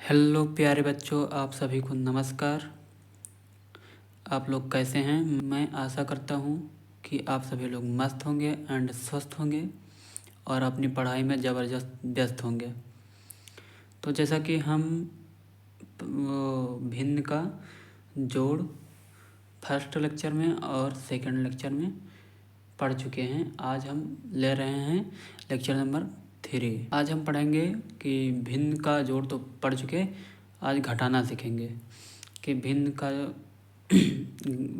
Hello प्यारे बच्चों, आप सभी को नमस्कार। आप लोग कैसे हैं? मैं आशा करता हूँ कि आप सभी लोग मस्त होंगे एंड स्वस्थ होंगे और अपनी पढ़ाई में ज़बरदस्त व्यस्त होंगे। तो जैसा कि हम भिन्न का जोड़ फर्स्ट लेक्चर में और सेकंड लेक्चर में पढ़ चुके हैं, आज हम ले रहे हैं लेक्चर नंबर 3। आज हम पढ़ेंगे कि भिन्न का जोड़ तो पढ़ चुके, आज घटाना सीखेंगे कि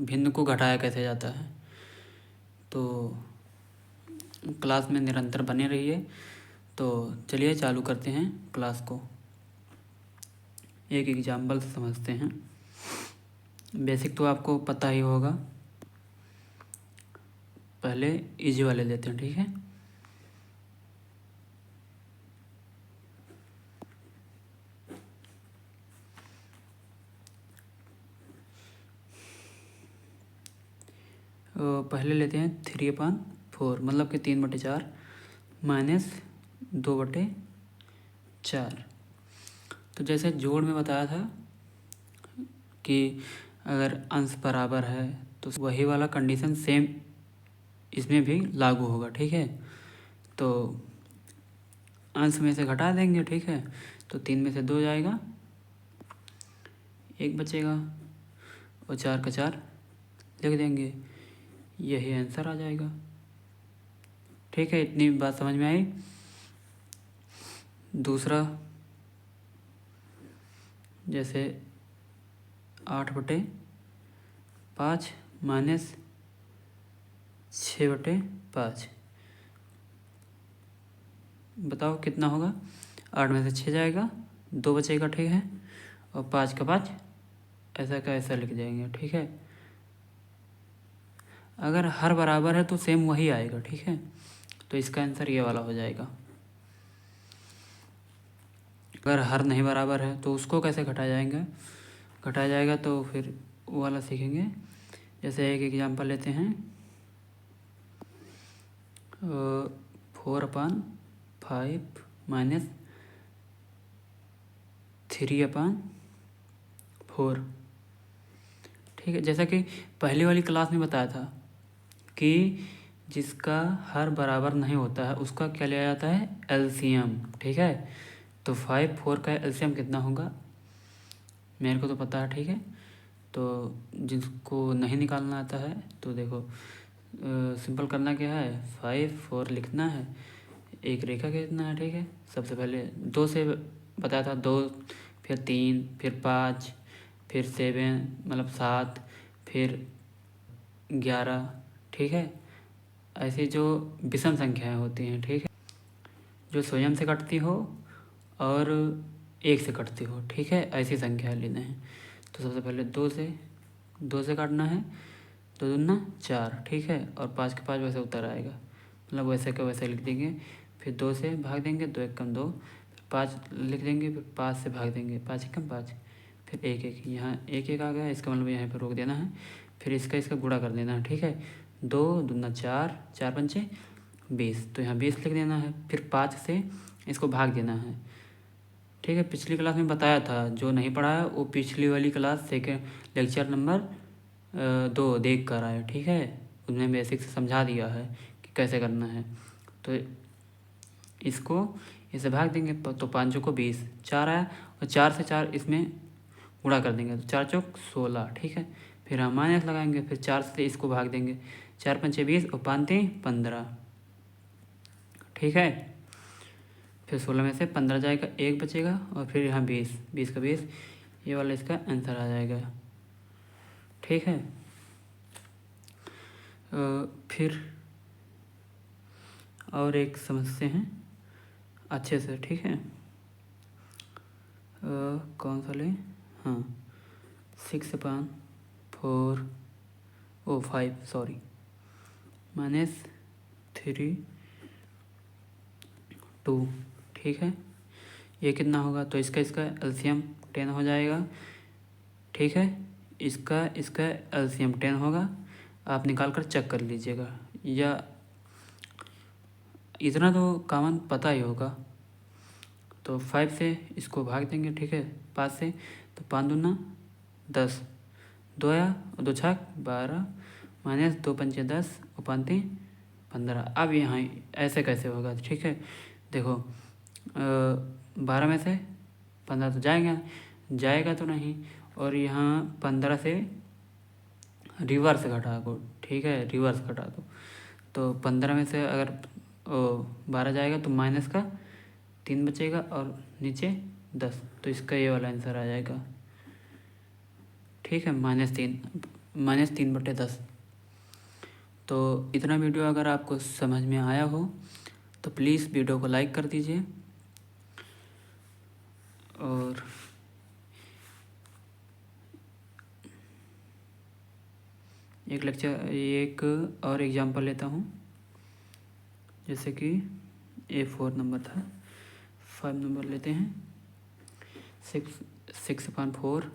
भिन्न को घटाया कैसे जाता है। तो क्लास में निरंतर बने रहिए। तो चलिए चालू करते हैं क्लास को। एक एग्जाम्पल से समझते हैं। बेसिक तो आपको पता ही होगा, पहले इजी वाले लेते हैं, ठीक है। पहले लेते हैं 3/4, मतलब कि 3/4 माइनस 2/4। तो जैसे जोड़ में बताया था कि अगर अंश बराबर है तो वही वाला कंडीशन सेम इसमें भी लागू होगा, ठीक है। तो अंश में से घटा देंगे, ठीक है। तो 3 में से 2 जाएगा, 1 बचेगा और 4 का 4 लिख देंगे, यही आंसर आ जाएगा, ठीक है। इतनी बात समझ में आई। दूसरा, जैसे 8/5 माइनस 6/5, बताओ कितना होगा। 8 में से 6 जाएगा, 2 बचेगा, ठीक है। और 5 का 5 ऐसा का ऐसा लिख जाएंगे, ठीक है। अगर हर बराबर है तो सेम वही आएगा, ठीक है। तो इसका आंसर ये वाला हो जाएगा। अगर हर नहीं बराबर है तो उसको कैसे घटाया जाएगा, तो फिर वो वाला सीखेंगे। जैसे एक एग्जांपल लेते हैं, 4/5 माइनस 3/4, ठीक है। जैसा कि पहले वाली क्लास में बताया था कि जिसका हर बराबर नहीं होता है उसका क्या लिया जाता है, एलसीएम, ठीक है। तो 5, 4 का एलसीएम कितना होगा, मेरे को तो पता है, ठीक है। तो जिसको नहीं निकालना आता है तो देखो, सिंपल करना क्या है, 5, 4 लिखना है, एक रेखा खींचना है, ठीक है। सबसे पहले 2 से बताया था, 2, फिर 3, फिर 5, फिर 7 मतलब 7, फिर 11, ठीक है। ऐसी जो विषम संख्याएं होती हैं, ठीक है, जो स्वयं से कटती हो और 1 से कटती हो, ठीक है, ऐसी संख्या लेना है। तो सबसे पहले 2 से काटना है, 2 दूना 4, ठीक है। और 5 के 5 वैसे उतर आएगा, मतलब वैसे का वैसे लिख देंगे। फिर 2 से भाग देंगे, 2 एकम 2, 5 लिख देंगे, फिर 5 से भाग देंगे, 5 एकम 5, फिर 1 1, यहाँ 1 1 आ गया, इसका मतलब यहाँ पर रोक देना है। फिर इसका गुणा कर देना है, ठीक है। 2 दूना 4, 4 पंचे 20, तो यहाँ 20 लिख देना है। फिर 5 से इसको भाग देना है, ठीक है। पिछली क्लास में बताया था, जो नहीं पढ़ा है वो पिछली वाली क्लास सेकेंड लेक्चर नंबर 2 देख कर आए, ठीक है। उसमें बेसिक से समझा दिया है कि कैसे करना है। तो इसको इसे भाग देंगे, तो 5 को 20, 4 आया, और 4 से 4 इसमें गुणा कर देंगे, तो 4 चौक 16, ठीक है। फिर हम माइनस लगाएंगे, फिर 4 से इसको भाग देंगे, 4 पंचे 20 और 5 3 15, ठीक है। फिर 16 में से 15 जाएगा, 1 बचेगा, और फिर यहाँ 20, 20 का 20, ये वाला इसका आंसर आ जाएगा, ठीक है। फिर और एक समझते हैं अच्छे से, ठीक है। कौन सा लें, हाँ 6/4 5 सॉरी माइनस 3 2, ठीक है। ये कितना होगा, तो इसका एलसीएम 10 हो जाएगा, ठीक है। इसका एलसीएम 10 होगा, आप निकाल कर चेक कर लीजिएगा, या इतना तो कॉमन पता ही होगा। तो 5 से इसको भाग देंगे, ठीक है, 5 से, तो 5 दूना 10, 2 आया, 2 छक 12 माइनस 2 पंचे 10 और 5 15। अब यहाँ ऐसे कैसे होगा, ठीक है, देखो 12 में से 15 तो जाएगा तो नहीं, और यहाँ 15 से रिवर्स घटा दो, ठीक है, रिवर्स घटा दो, तो 15 में से अगर 12 जाएगा तो माइनस का 3 बचेगा और नीचे 10, तो इसका ये वाला आंसर आ जाएगा, ठीक है, -3/10। तो इतना वीडियो अगर आपको समझ में आया हो तो प्लीज़ वीडियो को लाइक कर दीजिए, और एक और एग्जांपल लेता हूँ, जैसे कि ये 4 नंबर था, 5 नंबर लेते हैं। 6/4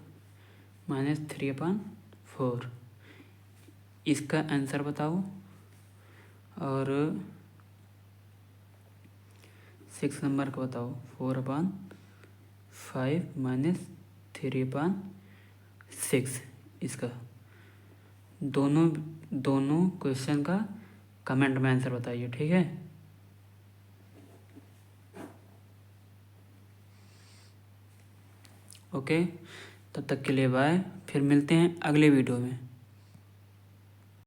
माइनस 3/4, इसका आंसर बताओ। और 6 नंबर का बताओ, 4/5 माइनस 3/6, इसका दोनों क्वेश्चन का कमेंट में आंसर बताइए, ठीक है। ओके, तब तक के लिए बाय, फिर मिलते हैं अगले वीडियो में।